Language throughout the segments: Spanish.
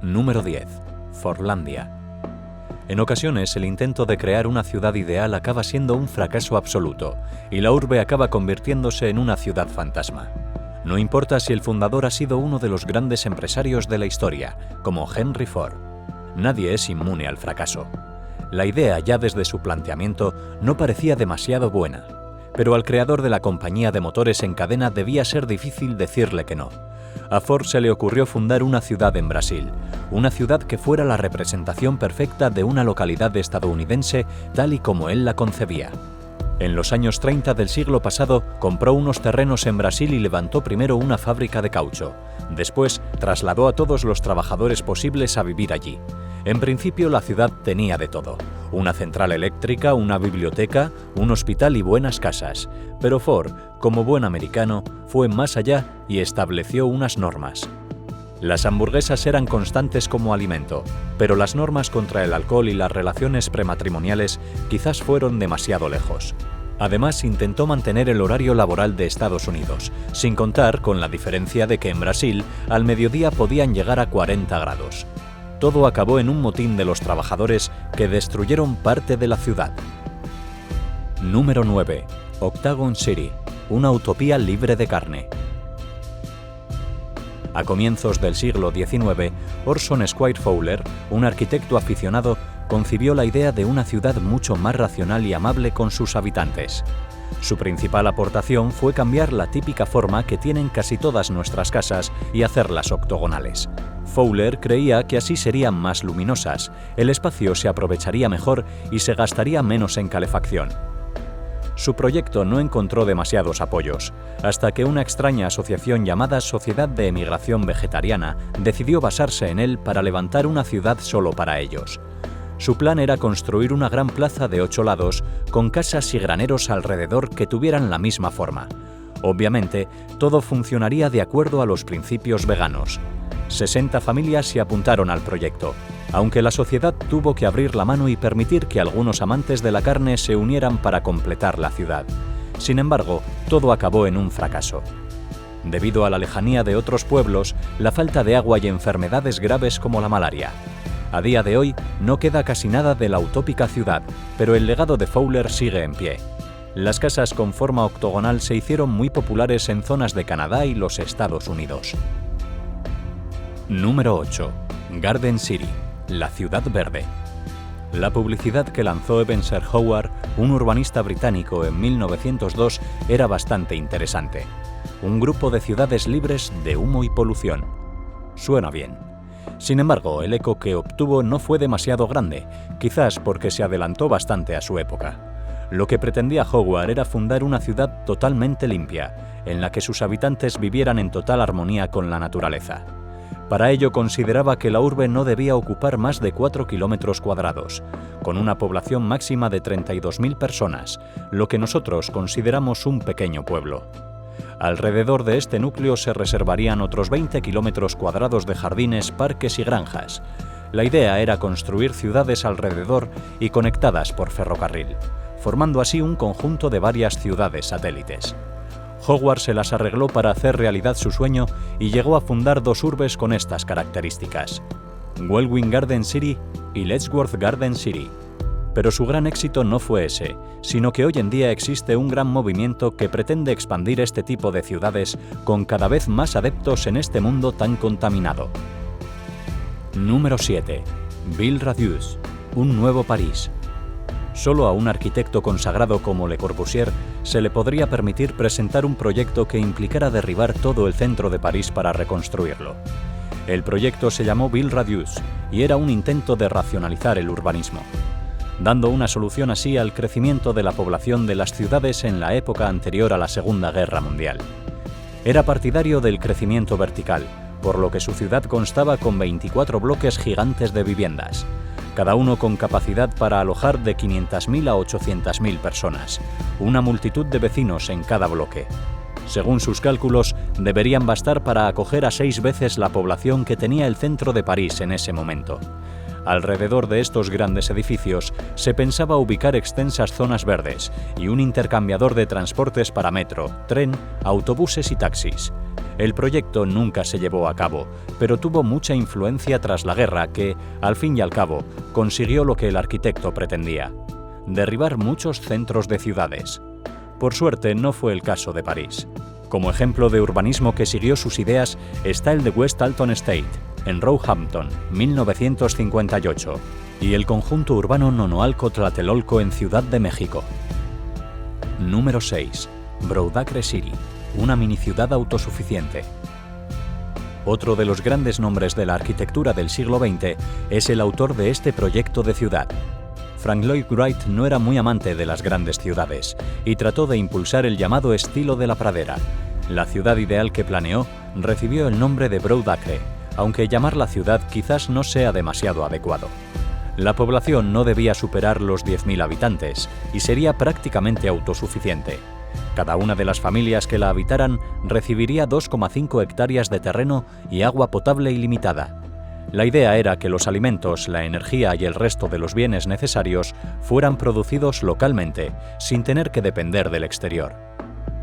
Número 10. Forlandia. En ocasiones, el intento de crear una ciudad ideal acaba siendo un fracaso absoluto, y la urbe acaba convirtiéndose en una ciudad fantasma. No importa si el fundador ha sido uno de los grandes empresarios de la historia, como Henry Ford. Nadie es inmune al fracaso. La idea, ya desde su planteamiento, no parecía demasiado buena, pero al creador de la compañía de motores en cadena debía ser difícil decirle que no. A Ford se le ocurrió fundar una ciudad en Brasil, una ciudad que fuera la representación perfecta de una localidad estadounidense tal y como él la concebía. En los años 30 del siglo pasado, compró unos terrenos en Brasil y levantó primero una fábrica de caucho. Después, trasladó a todos los trabajadores posibles a vivir allí. En principio, la ciudad tenía de todo: una central eléctrica, una biblioteca, un hospital y buenas casas. Pero Ford, como buen americano, fue más allá y estableció unas normas. Las hamburguesas eran constantes como alimento, pero las normas contra el alcohol y las relaciones prematrimoniales quizás fueron demasiado lejos. Además, intentó mantener el horario laboral de Estados Unidos, sin contar con la diferencia de que en Brasil al mediodía podían llegar a 40 grados. Todo acabó en un motín de los trabajadores que destruyeron parte de la ciudad. Número 9. Octagon City, una utopía libre de carne. A comienzos del siglo XIX, Orson Squire Fowler, un arquitecto aficionado, concibió la idea de una ciudad mucho más racional y amable con sus habitantes. Su principal aportación fue cambiar la típica forma que tienen casi todas nuestras casas y hacerlas octogonales. Fowler creía que así serían más luminosas, el espacio se aprovecharía mejor y se gastaría menos en calefacción. Su proyecto no encontró demasiados apoyos, hasta que una extraña asociación llamada Sociedad de Emigración Vegetariana decidió basarse en él para levantar una ciudad solo para ellos. Su plan era construir una gran plaza de 8 lados, con casas y graneros alrededor que tuvieran la misma forma. Obviamente, todo funcionaría de acuerdo a los principios veganos. 60 familias se apuntaron al proyecto, aunque la sociedad tuvo que abrir la mano y permitir que algunos amantes de la carne se unieran para completar la ciudad. Sin embargo, todo acabó en un fracaso. Debido a la lejanía de otros pueblos, la falta de agua y enfermedades graves como la malaria. A día de hoy, no queda casi nada de la utópica ciudad, pero el legado de Fowler sigue en pie. Las casas con forma octogonal se hicieron muy populares en zonas de Canadá y los Estados Unidos. Número 8. Garden City, la ciudad verde. La publicidad que lanzó Ebenezer Howard, un urbanista británico, en 1902 era bastante interesante. Un grupo de ciudades libres de humo y polución. Suena bien. Sin embargo, el eco que obtuvo no fue demasiado grande, quizás porque se adelantó bastante a su época. Lo que pretendía Howard era fundar una ciudad totalmente limpia, en la que sus habitantes vivieran en total armonía con la naturaleza. Para ello consideraba que la urbe no debía ocupar más de 4 kilómetros cuadrados, con una población máxima de 32.000 personas, lo que nosotros consideramos un pequeño pueblo. Alrededor de este núcleo se reservarían otros 20 kilómetros cuadrados de jardines, parques y granjas. La idea era construir ciudades alrededor y conectadas por ferrocarril, formando así un conjunto de varias ciudades satélites. Howard se las arregló para hacer realidad su sueño y llegó a fundar 2 urbes con estas características: Welwyn Garden City y Letchworth Garden City. Pero su gran éxito no fue ese, sino que hoy en día existe un gran movimiento que pretende expandir este tipo de ciudades con cada vez más adeptos en este mundo tan contaminado. Número 7. Ville Radius, un nuevo París. Solo a un arquitecto consagrado como Le Corbusier se le podría permitir presentar un proyecto que implicara derribar todo el centro de París para reconstruirlo. El proyecto se llamó Ville Radius y era un intento de racionalizar el urbanismo, dando una solución así al crecimiento de la población de las ciudades en la época anterior a la Segunda Guerra Mundial. Era partidario del crecimiento vertical, por lo que su ciudad constaba con 24 bloques gigantes de viviendas, cada uno con capacidad para alojar de 500.000 a 800.000 personas, una multitud de vecinos en cada bloque. Según sus cálculos, deberían bastar para acoger a 6 veces la población que tenía el centro de París en ese momento. Alrededor de estos grandes edificios se pensaba ubicar extensas zonas verdes y un intercambiador de transportes para metro, tren, autobuses y taxis. El proyecto nunca se llevó a cabo, pero tuvo mucha influencia tras la guerra que, al fin y al cabo, consiguió lo que el arquitecto pretendía: derribar muchos centros de ciudades. Por suerte no fue el caso de París. Como ejemplo de urbanismo que siguió sus ideas está el de West Alton Estate, en Roehampton, 1958, y el conjunto urbano Nonoalco-Tlatelolco en Ciudad de México. Número 6. Brouddacre City, una miniciudad autosuficiente. Otro de los grandes nombres de la arquitectura del siglo XX es el autor de este proyecto de ciudad. Frank Lloyd Wright no era muy amante de las grandes ciudades y trató de impulsar el llamado estilo de la pradera. La ciudad ideal que planeó recibió el nombre de Brouddacre, aunque llamarla ciudad quizás no sea demasiado adecuado. La población no debía superar los 10.000 habitantes y sería prácticamente autosuficiente. Cada una de las familias que la habitaran recibiría 2,5 hectáreas de terreno y agua potable ilimitada. La idea era que los alimentos, la energía y el resto de los bienes necesarios fueran producidos localmente, sin tener que depender del exterior.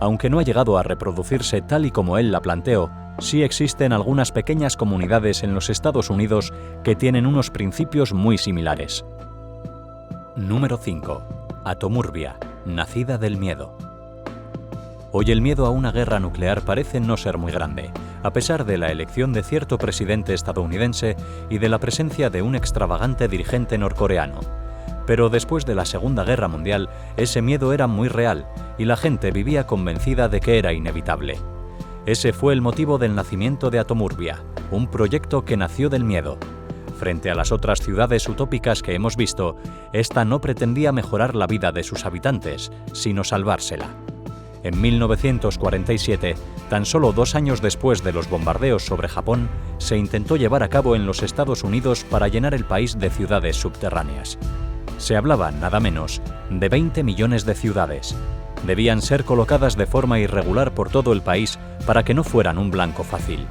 Aunque no ha llegado a reproducirse tal y como él la planteó, sí existen algunas pequeñas comunidades en los Estados Unidos que tienen unos principios muy similares. Número 5. Atomurbia, nacida del miedo. Hoy el miedo a una guerra nuclear parece no ser muy grande, a pesar de la elección de cierto presidente estadounidense y de la presencia de un extravagante dirigente norcoreano. Pero después de la Segunda Guerra Mundial, ese miedo era muy real y la gente vivía convencida de que era inevitable. Ese fue el motivo del nacimiento de Atomurbia, un proyecto que nació del miedo. Frente a las otras ciudades utópicas que hemos visto, esta no pretendía mejorar la vida de sus habitantes, sino salvársela. En 1947, tan solo 2 años después de los bombardeos sobre Japón, se intentó llevar a cabo en los Estados Unidos para llenar el país de ciudades subterráneas. Se hablaba, nada menos, de 20 millones de ciudades. Debían ser colocadas de forma irregular por todo el país para que no fueran un blanco fácil.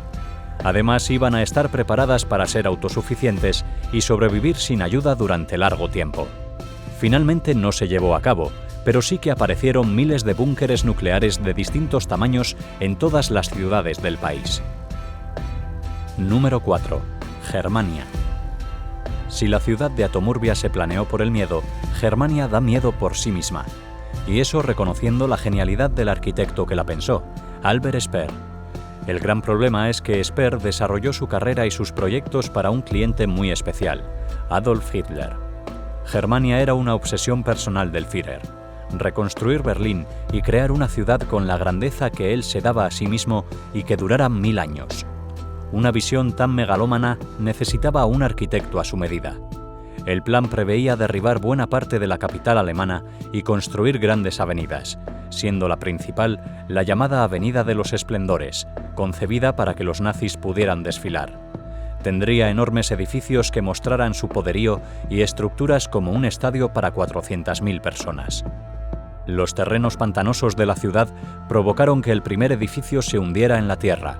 Además, iban a estar preparadas para ser autosuficientes y sobrevivir sin ayuda durante largo tiempo. Finalmente no se llevó a cabo, pero sí que aparecieron miles de búnkeres nucleares de distintos tamaños en todas las ciudades del país. Número 4. Germania. Si la ciudad de Atomurbia se planeó por el miedo, Germania da miedo por sí misma. Y eso reconociendo la genialidad del arquitecto que la pensó, Albert Speer. El gran problema es que Speer desarrolló su carrera y sus proyectos para un cliente muy especial, Adolf Hitler. Germania era una obsesión personal del Führer: reconstruir Berlín y crear una ciudad con la grandeza que él se daba a sí mismo y que durara 1000 años. Una visión tan megalómana necesitaba un arquitecto a su medida. El plan preveía derribar buena parte de la capital alemana y construir grandes avenidas, siendo la principal la llamada Avenida de los Esplendores, concebida para que los nazis pudieran desfilar. Tendría enormes edificios que mostraran su poderío y estructuras como un estadio para 400.000 personas. Los terrenos pantanosos de la ciudad provocaron que el primer edificio se hundiera en la tierra.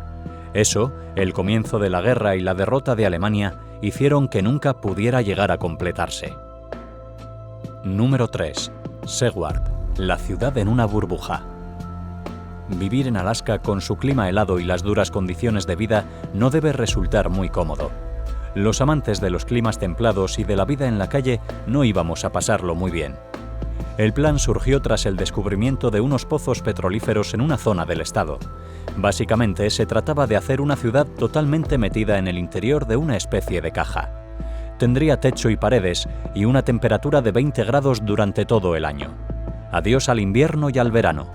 Eso, el comienzo de la guerra y la derrota de Alemania, hicieron que nunca pudiera llegar a completarse. Número 3. Seward, la ciudad en una burbuja. Vivir en Alaska con su clima helado y las duras condiciones de vida no debe resultar muy cómodo. Los amantes de los climas templados y de la vida en la calle no íbamos a pasarlo muy bien. El plan surgió tras el descubrimiento de unos pozos petrolíferos en una zona del estado. Básicamente se trataba de hacer una ciudad totalmente metida en el interior de una especie de caja. Tendría techo y paredes y una temperatura de 20 grados durante todo el año. Adiós al invierno y al verano.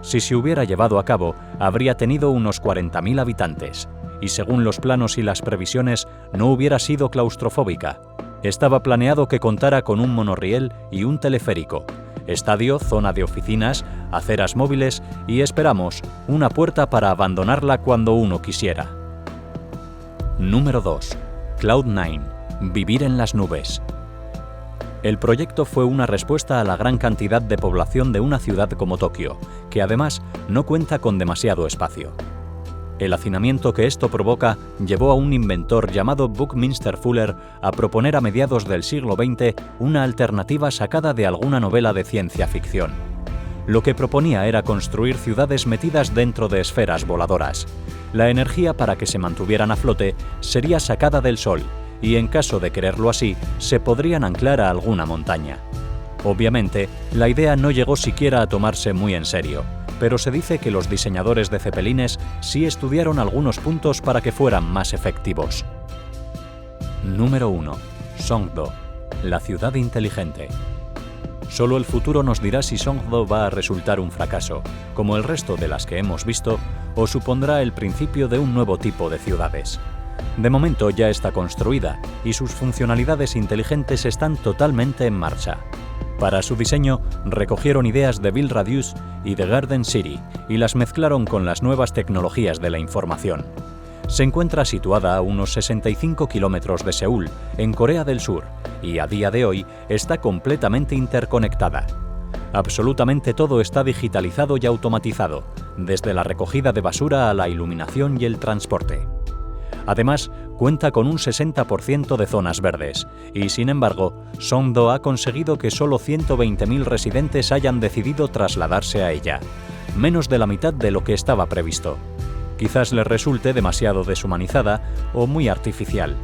Si se hubiera llevado a cabo, habría tenido unos 40.000 habitantes, y según los planos y las previsiones, no hubiera sido claustrofóbica. Estaba planeado que contara con un monorriel y un teleférico, estadio, zona de oficinas, aceras móviles y, esperamos, una puerta para abandonarla cuando uno quisiera. Número 2. Cloud9. Vivir en las nubes. El proyecto fue una respuesta a la gran cantidad de población de una ciudad como Tokio, que además no cuenta con demasiado espacio. El hacinamiento que esto provoca llevó a un inventor llamado Buckminster Fuller a proponer a mediados del siglo XX una alternativa sacada de alguna novela de ciencia ficción. Lo que proponía era construir ciudades metidas dentro de esferas voladoras. La energía para que se mantuvieran a flote sería sacada del Sol y, en caso de quererlo así, se podrían anclar a alguna montaña. Obviamente, la idea no llegó siquiera a tomarse muy en serio, pero se dice que los diseñadores de cepelines sí estudiaron algunos puntos para que fueran más efectivos. Número 1. Songdo, la ciudad inteligente. Solo el futuro nos dirá si Songdo va a resultar un fracaso, como el resto de las que hemos visto, o supondrá el principio de un nuevo tipo de ciudades. De momento ya está construida y sus funcionalidades inteligentes están totalmente en marcha. Para su diseño, recogieron ideas de Build Radius y de Garden City y las mezclaron con las nuevas tecnologías de la información. Se encuentra situada a unos 65 kilómetros de Seúl, en Corea del Sur, y a día de hoy está completamente interconectada. Absolutamente todo está digitalizado y automatizado, desde la recogida de basura a la iluminación y el transporte. Además, cuenta con un 60% de zonas verdes, y sin embargo, Songdo ha conseguido que solo 120.000 residentes hayan decidido trasladarse a ella, menos de la mitad de lo que estaba previsto. Quizás les resulte demasiado deshumanizada o muy artificial,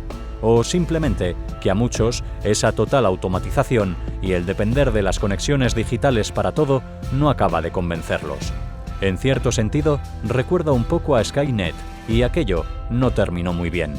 o simplemente que a muchos esa total automatización y el depender de las conexiones digitales para todo no acaba de convencerlos. En cierto sentido, recuerda un poco a Skynet, y aquello no terminó muy bien.